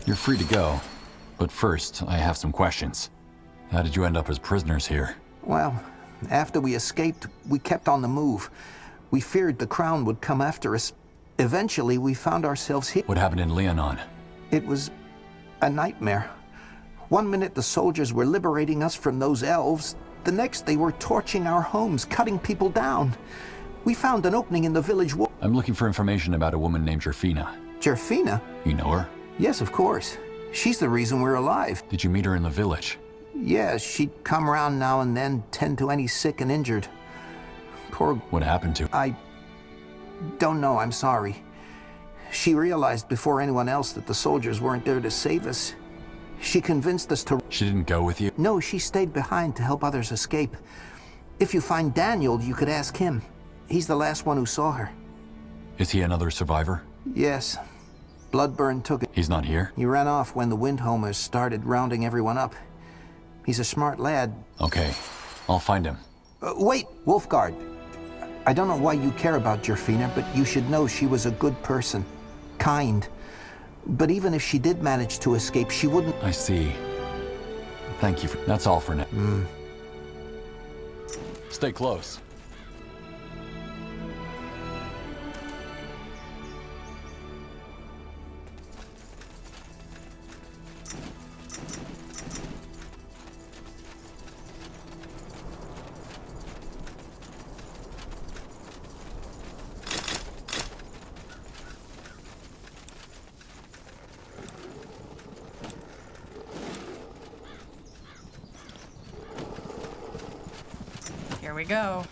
You're free to go, but first, I have some questions. How did you end up as prisoners here? Well, after we escaped, we kept on the move. We feared the Crown would come after us. Eventually, we found ourselves here. What happened in Leonon? It was a nightmare. One minute the soldiers were liberating us from those elves. The next they were torching our homes, cutting people down. We found an opening in the village wall. I'm looking for information about a woman named Jerfina. Jerfina? You know her? Yes, of course. She's the reason we're alive. Did you meet her in the village? Yeah, she'd come around now and then, tend to any sick and injured. Poor... What happened to her? I don't know, I'm sorry. She realized before anyone else that the soldiers weren't there to save us. She convinced us to... She didn't go with you? No, she stayed behind to help others escape. If you find Daniel, you could ask him. He's the last one who saw her. Is he another survivor? Yes. Bloodburn took it. He's not here? He ran off when the Windhomers started rounding everyone up. He's a smart lad. Okay, I'll find him. Wait, Wolfguard. I don't know why you care about Jerfina, but you should know she was a good person. Kind. But even if she did manage to escape, she wouldn't... I see. Thank you for... That's all for now. Stay close. Here we go.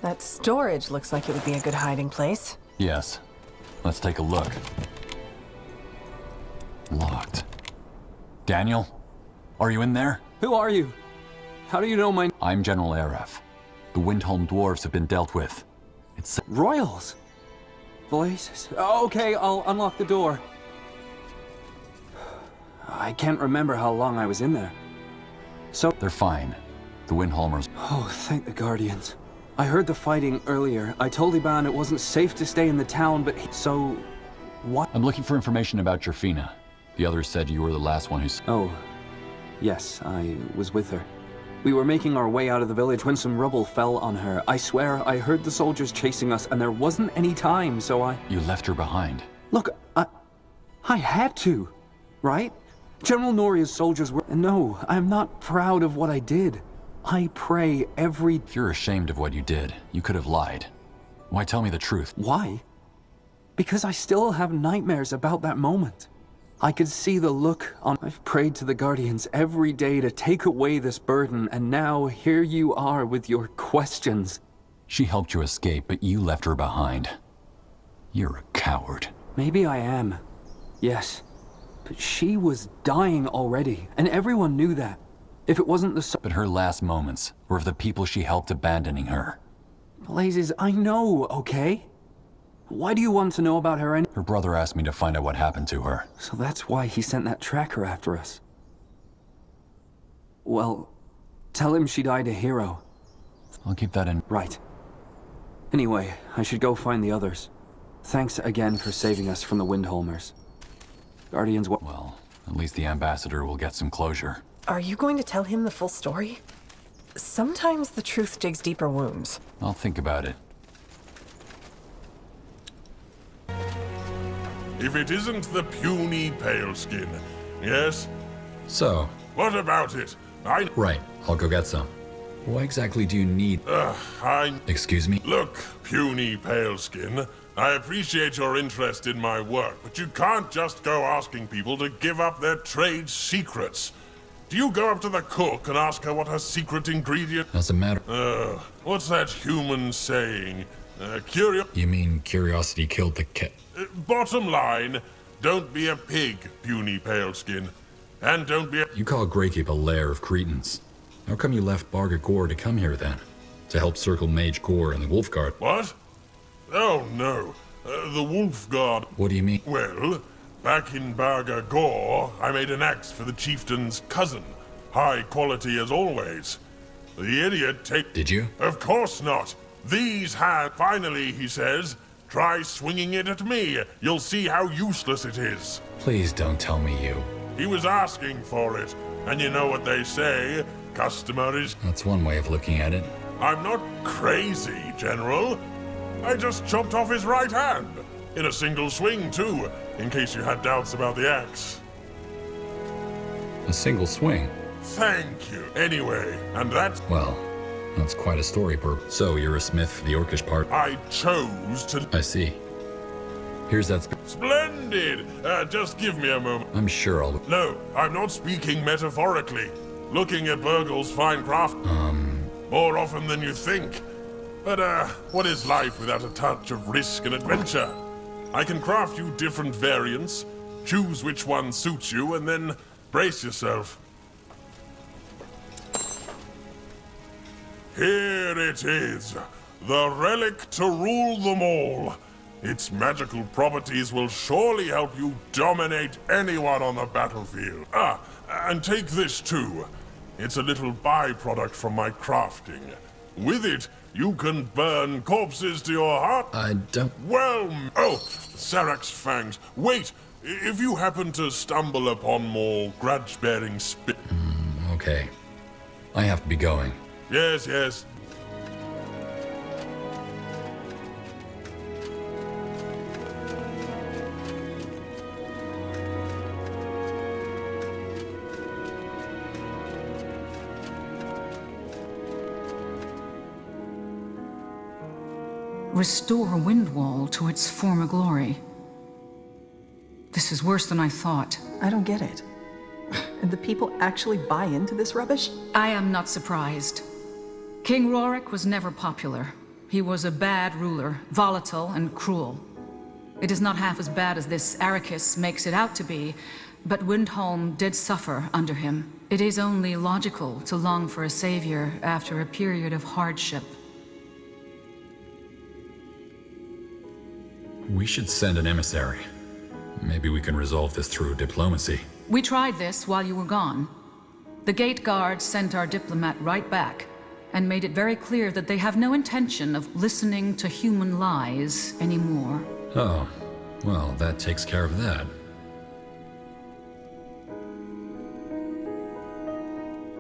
That storage looks like it would be a good hiding place. Yes. Let's take a look. Locked. Daniel? Are you in there? Who are you? How do you know my... I'm General Aref. The Windholm dwarves have been dealt with. It's... Royals? Voices? Okay, I'll unlock the door. I can't remember how long I was in there. So... They're fine. The Windholmers... Oh, thank the Guardians. I heard the fighting earlier. I told Iban it wasn't safe to stay in the town, but so... What? I'm looking for information about Jerfina. The others said you were the last one who's... Oh. Yes, I was with her. We were making our way out of the village when some rubble fell on her. I swear, I heard the soldiers chasing us, and there wasn't any time, so I... You left her behind. Look, I had to, right? General Noria's soldiers were... No, I'm not proud of what I did. I pray every... If you're ashamed of what you did, you could have lied. Why tell me the truth? Why? Because I still have nightmares about that moment. I could see the look on... I've prayed to the Guardians every day to take away this burden, and now here you are with your questions. She helped you escape, but you left her behind. You're a coward. Maybe I am. Yes. But she was dying already, and everyone knew that. If it wasn't the... But her last moments were of the people she helped abandoning her. Blazes, I know, okay? Why do you want to know about her Her brother asked me to find out what happened to her. So that's why he sent that tracker after us. Well, tell him she died a hero. I'll keep that in... Right. Anyway, I should go find the others. Thanks again for saving us from the Windholmers. Guardians... Well, at least the ambassador will get some closure. Are you going to tell him the full story? Sometimes the truth digs deeper wounds. I'll think about it. If it isn't the puny paleskin, yes? So? What about it? Right, I'll go get some. What exactly do you need? Excuse me? Look, puny paleskin, I appreciate your interest in my work, but you can't just go asking people to give up their trade secrets. Do you go up to the cook and ask her what her secret ingredient... Doesn't matter. What's that human saying? You mean curiosity killed the cat? Bottom line, don't be a pig, puny paleskin. And don't be... You call Greykeep a lair of cretins. How come you left Barga Gore to come here then? To help circle Mage Gore and the Wolfguard? What? Oh, no. The Wolfguard... What do you mean? Well, back in Barga Gore, I made an axe for the chieftain's cousin. High quality as always. The idiot Did you? Of course not. These hands... Finally, he says, try swinging it at me. You'll see how useless it is. Please don't tell me you. He was asking for it. And you know what they say, customer is... That's one way of looking at it. I'm not crazy, General. I just chopped off his right hand. In a single swing, too, in case you had doubts about the axe. A single swing? Thank you. Anyway, and that's... Well, that's quite a story, Burp. So you're a smith for the Orcish part? I chose to... I see. Here's that... Splendid! Just give me a moment. I'm sure I'll... No, I'm not speaking metaphorically. Looking at Burgle's fine craft... More often than you think. But, what is life without a touch of risk and adventure? I can craft you different variants, choose which one suits you, and then brace yourself. Here it is, the relic to rule them all. Its magical properties will surely help you dominate anyone on the battlefield. Ah, and take this too. It's a little byproduct from my crafting. With it, you can burn corpses to your heart. I don't... Well, oh, Sarak's fangs. Wait, if you happen to stumble upon more grudge-bearing spit... Okay. I have to be going. Yes, yes. Restore Windwall to its former glory. This is worse than I thought. I don't get it. And the people actually buy into this rubbish? I am not surprised. King Rorik was never popular. He was a bad ruler, volatile and cruel. It is not half as bad as this Arrakis makes it out to be, but Windholm did suffer under him. It is only logical to long for a savior after a period of hardship. We should send an emissary. Maybe we can resolve this through diplomacy. We tried this while you were gone. The gate guards sent our diplomat right back, and made it very clear that they have no intention of listening to human lies anymore. Oh, well, that takes care of that.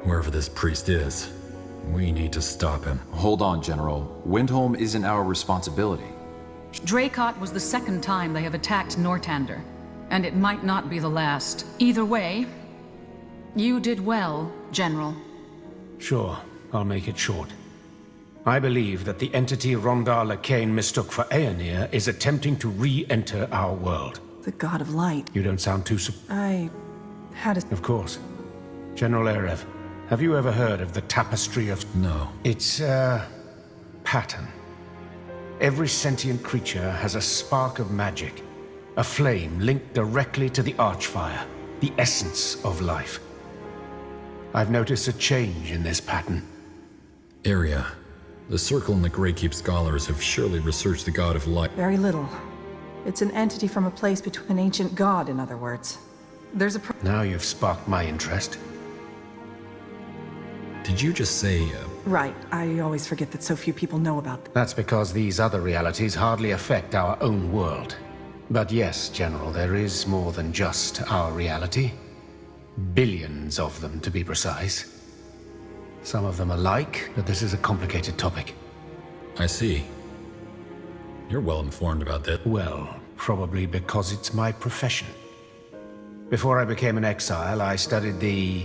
Wherever this priest is, we need to stop him. Hold on, General. Windholm isn't our responsibility. Dracot was the second time they have attacked Nortander, and it might not be the last. Either way, you did well, General. Sure, I'll make it short. I believe that the entity Rondar Lacane mistook for Aenir is attempting to re-enter our world. The God of Light. You don't sound too I had a... Of course. General Erev, have you ever heard of the Tapestry of... No. It's a pattern. Every sentient creature has a spark of magic, a flame linked directly to the Archfire, the essence of life. I've noticed a change in this pattern. Area. The Circle and the Greykeep scholars have surely researched the God of Light. Very little. It's an entity from a place between an ancient god, in other words. There's a... Now you've sparked my interest. Did you just say, Right. I always forget that so few people know about them. That's because these other realities hardly affect our own world. But yes, General, there is more than just our reality. Billions of them, to be precise. Some of them alike, but this is a complicated topic. I see. You're well informed about that. Well, probably because it's my profession. Before I became an exile, I studied the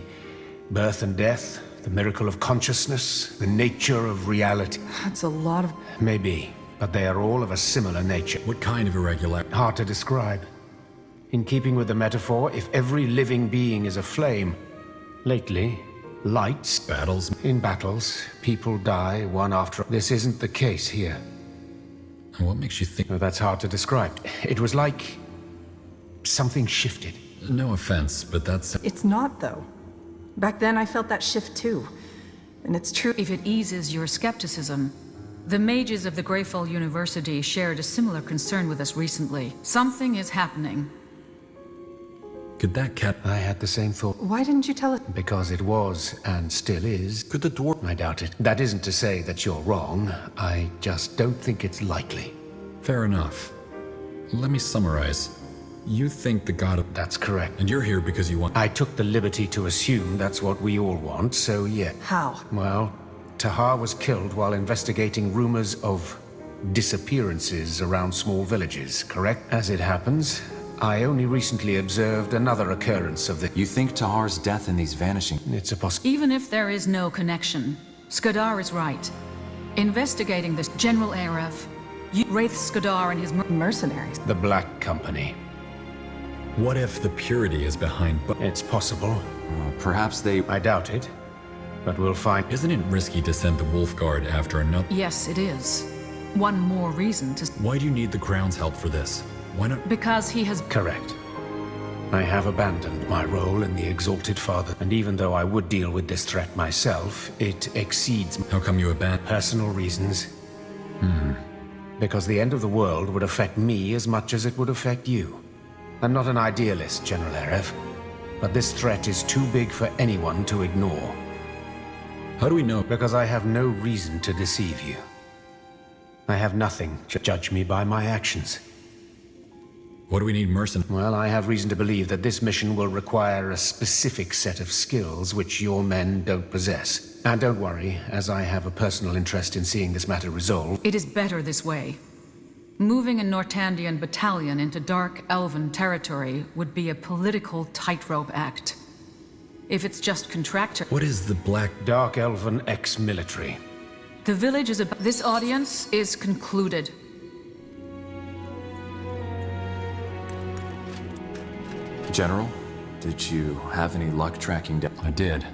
birth and death, the miracle of consciousness, the nature of reality. That's a lot of... Maybe, but they are all of a similar nature. What kind of irregularity? Hard to describe. In keeping with the metaphor, if every living being is a flame, lately, lights... Battles? In battles, people die one after... This isn't the case here. And what makes you think... No, that's hard to describe. It was like... something shifted. No offense, but that's... It's not, though. Back then, I felt that shift too. And it's true. If it eases your skepticism, the mages of the Greyfall University shared a similar concern with us recently. Something is happening. Could that cat... I had the same thought. Why didn't you tell us? Because it was, and still is. Could the dwarf... I doubt it. That isn't to say that you're wrong. I just don't think it's likely. Fair enough. Let me summarize. You think the god of... That's correct. And you're here because you want... I took the liberty to assume that's what we all want, so yeah. How? Well, Tahar was killed while investigating rumors of disappearances around small villages, correct? As it happens, I only recently observed another occurrence of the... You think Tahar's death and these vanishing... It's a possibility. Even if there is no connection, Skadar is right. Investigating this General Arev, Wraith Skadar and his Mercenaries. The Black Company. What if the purity is behind... It's possible. Perhaps they... I doubt it. But we'll find... Isn't it risky to send the Wolf Guard after another... Yes, it is. One more reason to... Why do you need the Crown's help for this? Why not... Because he has... Correct. I have abandoned my role in the Exalted Father, and even though I would deal with this threat myself, it exceeds How come you abandoned... personal reasons. Because the end of the world would affect me as much as it would affect you. I'm not an idealist, General Arev, but this threat is too big for anyone to ignore. How do we know... Because I have no reason to deceive you. I have nothing to judge me by my actions. What do we need mercenaries... Well, I have reason to believe that this mission will require a specific set of skills which your men don't possess. And don't worry, as I have a personal interest in seeing this matter resolved. It is better this way. Moving a Nortandian battalion into Dark Elven territory would be a political tightrope act. If it's just contractor... What is the Black... Dark Elven ex-military. The village is about... This audience is concluded. General, did you have any luck tracking down... I did.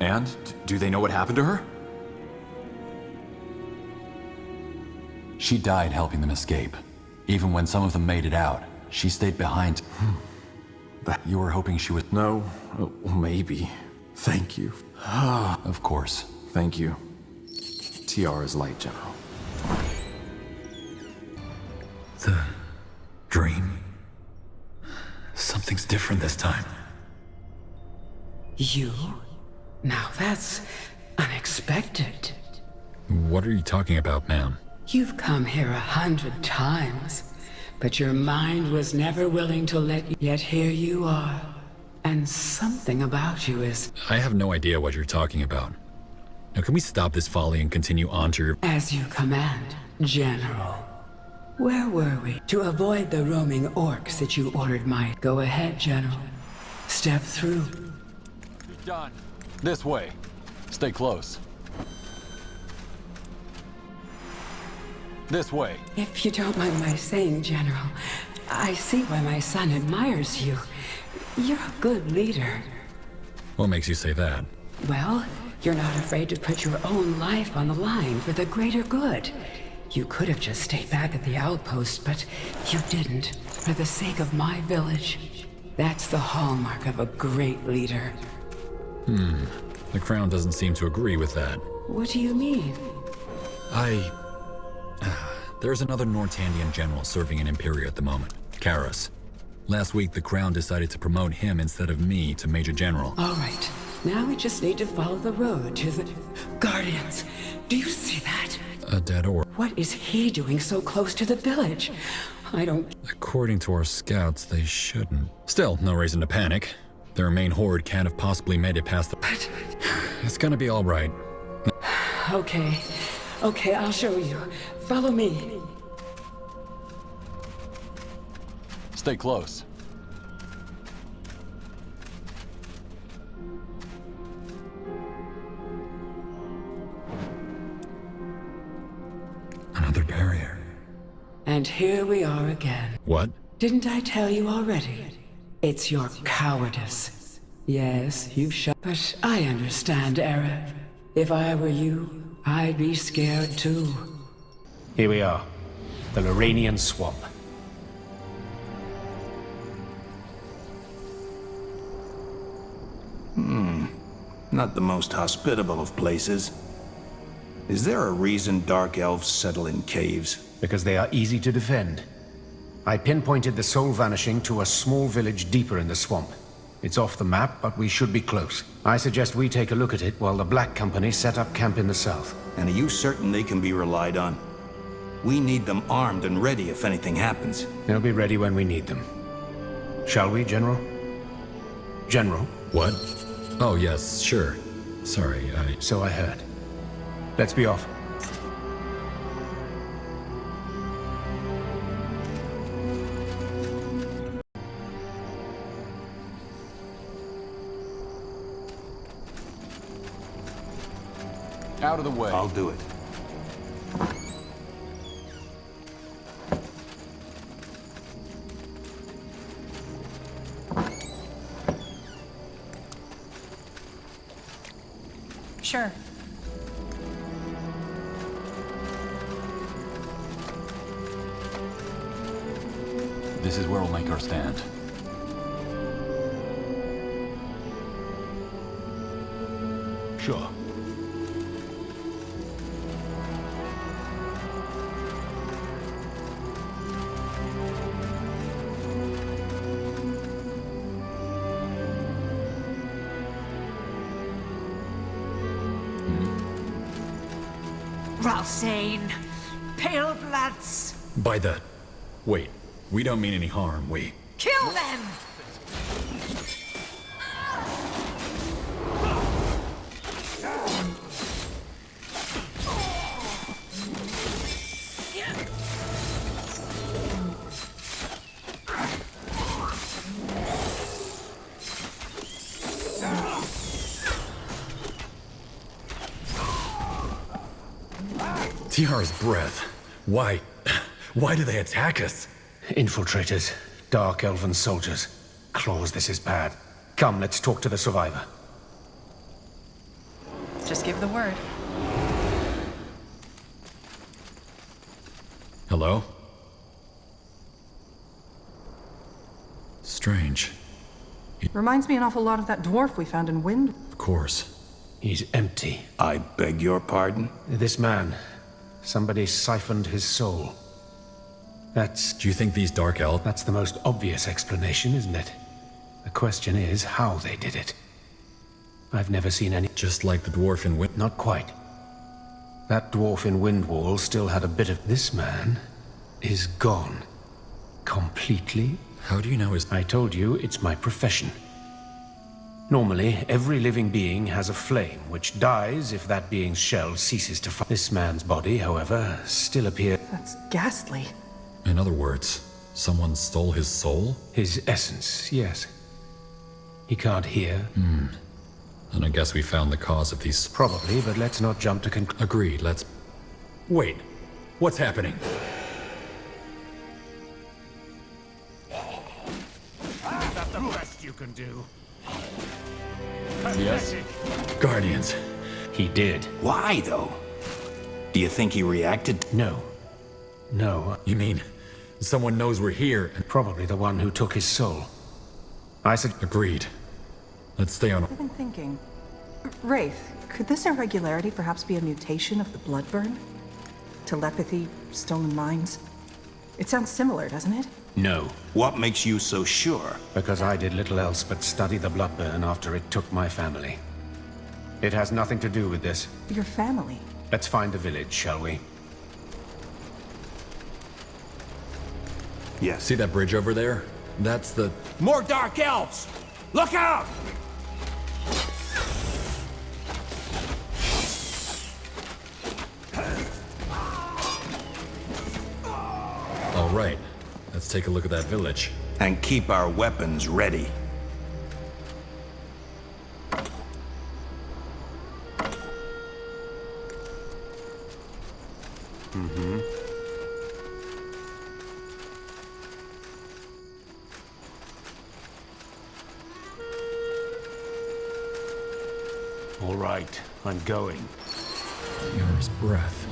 And? Do they know what happened to her? She died helping them escape. Even when some of them made it out, she stayed behind. You were hoping she would... No. Oh, maybe. Thank you. Of course. Thank you. TR is light, General. The... dream? Something's different this time. You? Now that's unexpected. What are you talking about, ma'am? You've come here 100 times, but your mind was never willing to let you. Yet here you are, and something about you is... I have no idea what you're talking about. Now, can we stop this folly and continue on to your... As you command, General. Where were we? To avoid the roaming orcs that you ordered my... Go ahead, General. Step through. Done. This way. Stay close. This way. If you don't mind my saying, General, I see why my son admires you. You're a good leader. What makes you say that? Well, you're not afraid to put your own life on the line for the greater good. You could have just stayed back at the outpost, but you didn't, for the sake of my village. That's the hallmark of a great leader. The Crown doesn't seem to agree with that. What do you mean? There's another Nortandian general serving in Imperia at the moment, Karas. Last week, the Crown decided to promote him instead of me to Major General. All right. Now we just need to follow the road to the... Guardians! Do you see that? A dead orc. What is he doing so close to the village? I don't... According to our scouts, they shouldn't. Still, no reason to panic. Their main horde can't have possibly made it past the... But... It's gonna be all right. Okay. Okay, I'll show you. Follow me. Stay close. Another barrier. And here we are again. What? Didn't I tell you already? It's your cowardice. Yes, you've shot. But I understand, Arev. If I were you, I'd be scared too. Here we are. The Loranian Swamp. Not the most hospitable of places. Is there a reason Dark Elves settle in caves? Because they are easy to defend. I pinpointed the soul vanishing to a small village deeper in the swamp. It's off the map, but we should be close. I suggest we take a look at it while the Black Company set up camp in the south. And are you certain they can be relied on? We need them armed and ready if anything happens. They'll be ready when we need them. Shall we, General? General? What? Oh, yes, sure. Sorry, So I heard. Let's be off. Out of the way. I'll do it. Sure. This is where we'll make our stand. Sure. Ralsane, pale bloods, By the... Wait, we don't mean any harm, we... kill them! Tiara's breath. Why do they attack us? Infiltrators. Dark Elven soldiers. Claws, this is bad. Come, let's talk to the survivor. Just give the word. Hello? Strange. Reminds me an awful lot of that dwarf we found in Wind. Of course. He's empty. I beg your pardon? This man. Somebody siphoned his soul. Do you think these Dark Elves... That's the most obvious explanation, isn't it? The question is how they did it. I've never seen any... Just like the dwarf in Wind... Not quite. That dwarf in Windwall still had a bit of... This man is gone. Completely. How do you know his... I told you, it's my profession. Normally, every living being has a flame, which dies if that being's shell ceases to fire. This man's body, however, still appears... That's ghastly. In other words, someone stole his soul? His essence, yes. He can't hear. And I guess we found the cause of these... Probably, but let's not jump to Agreed, let's... Wait. What's happening? Is that the best you can do? Yes? Guardians. He did. Why, though? Do you think he reacted? No. No. You mean, someone knows we're here and... Probably the one who took his soul. I said... Agreed. Let's stay on... I've been thinking. Wraith, could this irregularity perhaps be a mutation of the Bloodburn? Telepathy, stolen minds? It sounds similar, doesn't it? No. What makes you so sure? Because I did little else but study the Bloodburn after it took my family. It has nothing to do with this. Your family? Let's find the village, shall we? Yes. See that bridge over there? That's the... More Dark Elves! Look out! All right. Let's take a look at that village. And keep our weapons ready. All right, I'm going. Tiara's breath.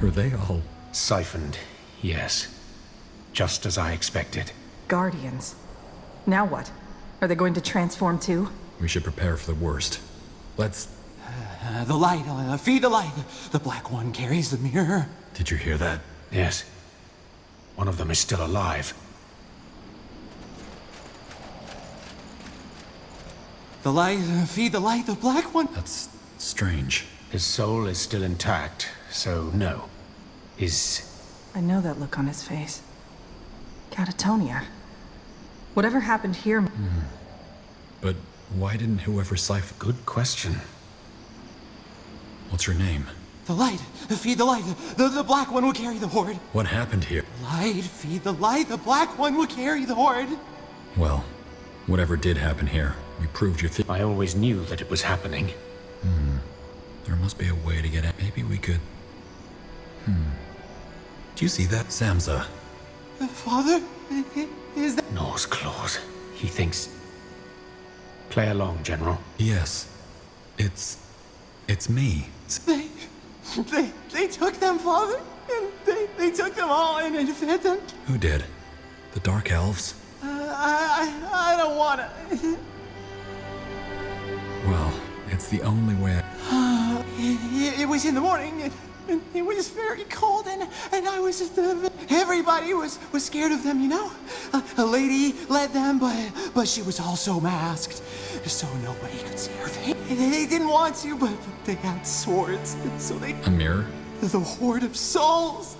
Are they all... Siphoned, yes. Just as I expected. Guardians. Now what? Are they going to transform too? We should prepare for the worst. Let's... The light, feed the light. The Black One carries the mirror. Did you hear that? Yes. One of them is still alive. The light, feed the light, the Black One. That's strange. His soul is still intact, so no. I know that look on his face. Catatonia. Whatever happened here... But why didn't whoever siphoned... Good question. What's her name? The light, feed the light. The Black One will carry the horde. What happened here? Light, feed the light. The Black One will carry the horde. Well, whatever did happen here, we proved your I always knew that it was happening. There must be a way to get out. Maybe we could... Do you see that? Samsa. Father? Is that... Nor's claws. He thinks... Play along, General. Yes. It's me. They took them, Father. And they took them all and fed them. Who did? The Dark Elves? I don't wanna... Well, it's the only way It was in the morning, and it was very cold, and I was everybody was scared of them, you know. A lady led them, but she was also masked, so nobody could see her face. They didn't want to, but they had swords, so they... A mirror? The Horde of Souls.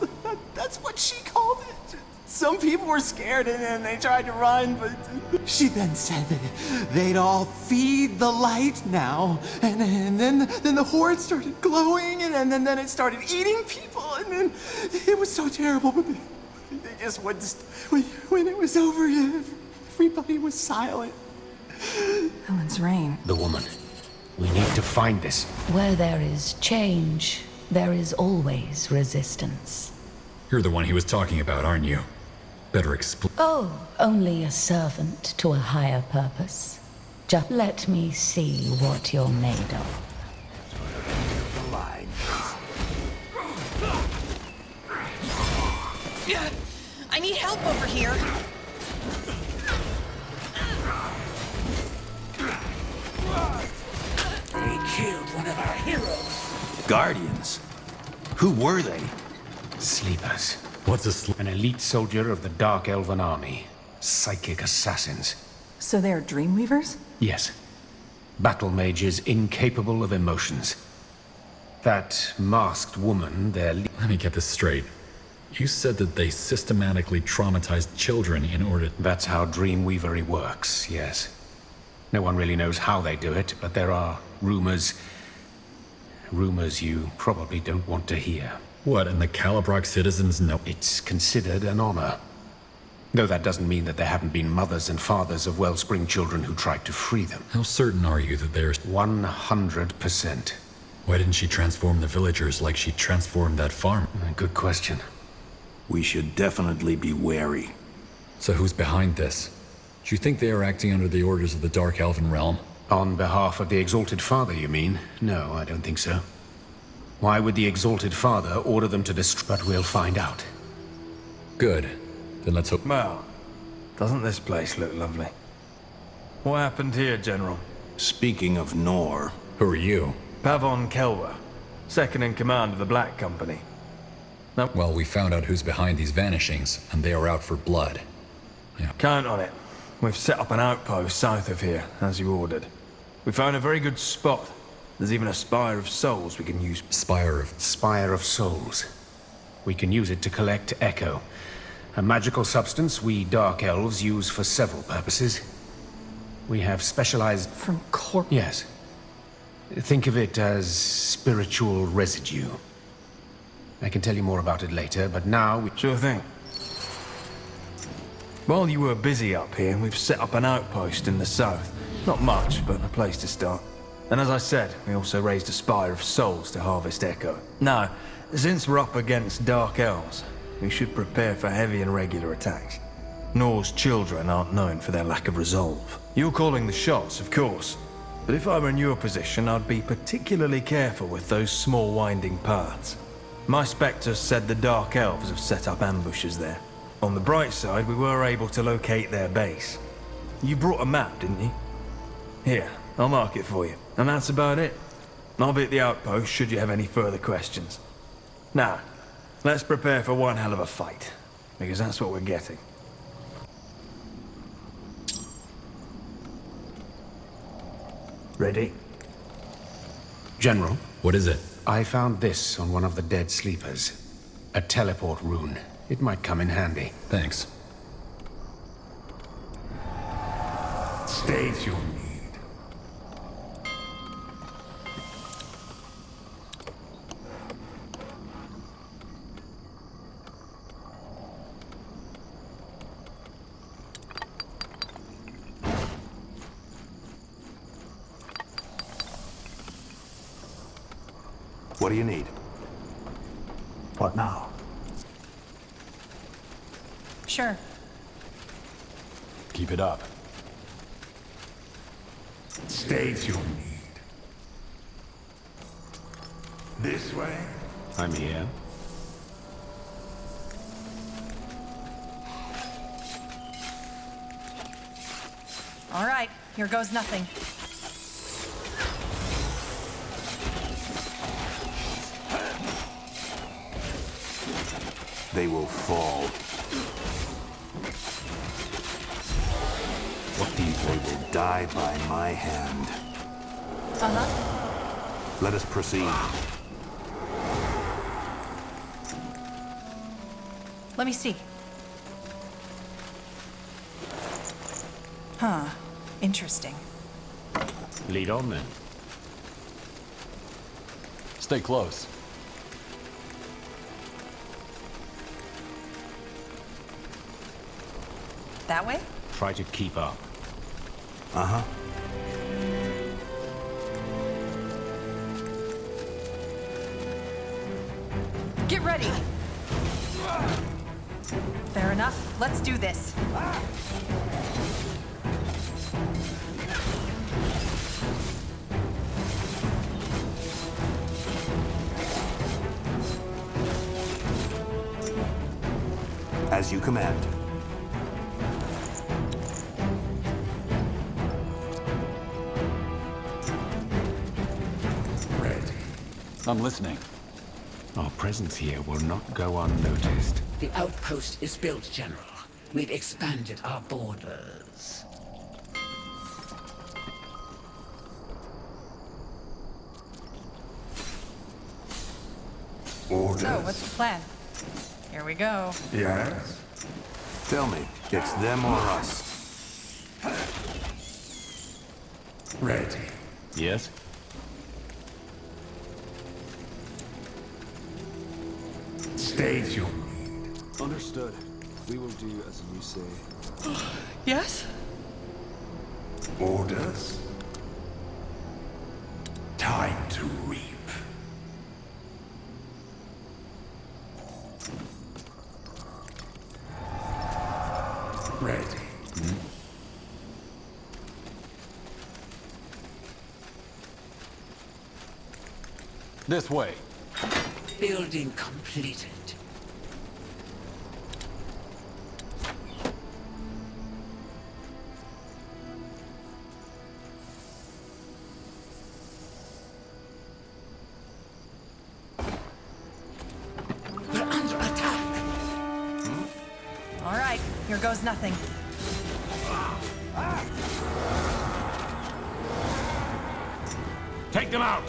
That's what she called it. Some people were scared and they tried to run, but she then said that they'd all feed the light now. And then the horde started glowing, and then it started eating people, and then it was so terrible, but they just wouldn't... When it was over, everybody was silent. Helen's reign. The woman. We need to find this. Where there is change, there is always resistance. You're the one he was talking about, aren't you? Better explain. Oh, only a servant to a higher purpose. Just let me see what you're made of. I need help over here. They killed one of our heroes. Guardians? Who were they? Sleepers. What's An elite soldier of the Dark Elven army. Psychic assassins. So they're Dreamweavers? Yes. Battle mages incapable of emotions. That masked woman, Let me get this straight. You said that they systematically traumatized children in order... That's how Dreamweavery works, yes. No one really knows how they do it, but there are rumors... Rumors you probably don't want to hear. What, and the Calibrock citizens know? It's considered an honor. Though that doesn't mean that there haven't been mothers and fathers of Wellspring children who tried to free them. How certain are you that there's... 100%. Why didn't she transform the villagers like she transformed that farm? Good question. We should definitely be wary. So who's behind this? Do you think they are acting under the orders of the Dark Elven realm? On behalf of the Exalted Father, you mean? No, I don't think so. Why would the Exalted Father order them to destroy? But we'll find out. Good. Then let's hope... Well, doesn't this place look lovely? What happened here, General? Speaking of Nor... Who are you? Pavon Kelwer, second in command of the Black Company. Now, well, we found out who's behind these vanishings, and they are out for blood. Yeah. Count on it. We've set up an outpost south of here, as you ordered. We found a very good spot. There's even a Spire of Souls we can use. Spire of Souls. We can use it to collect Echo. A magical substance we Dark Elves use for several purposes. We have specialized... From corp... Yes. Think of it as spiritual residue. I can tell you more about it later, but now we... Sure thing. While you were busy up here, we've set up an outpost in the south. Not much, but a place to start. And as I said, we also raised a Spire of Souls to harvest Echo. Now, since we're up against Dark Elves, we should prepare for heavy and regular attacks. Nor's children aren't known for their lack of resolve. You're calling the shots, of course. But if I were in your position, I'd be particularly careful with those small winding paths. My spectres said the Dark Elves have set up ambushes there. On the bright side, we were able to locate their base. You brought a map, didn't you? Here, I'll mark it for you. And that's about it. I'll be at the outpost should you have any further questions. Now, let's prepare for one hell of a fight. Because that's what we're getting. Ready? General? What is it? I found this on one of the dead sleepers. A teleport rune. It might come in handy. Thanks. State your need. What do you need? What now? Sure. Keep it up. State your need. This way? I'm here. All right, here goes nothing. They will fall. They will die by my hand. Uh-huh. Let us proceed. Let me see. Huh. Interesting. Lead on then. Stay close. That way? Try to keep up. Uh-huh. Get ready! Fair enough. Let's do this. As you command. I'm listening. Our presence here will not go unnoticed. The outpost is built, General. We've expanded our borders. Orders. So, what's the plan? Here we go. Yes? Tell me, it's them or us? Ready. Yes? State your need. Understood. We will do as you say. Yes? Orders. Time to reap. Ready. This way. Building completed. We're under attack. All right, here goes nothing. Take them out!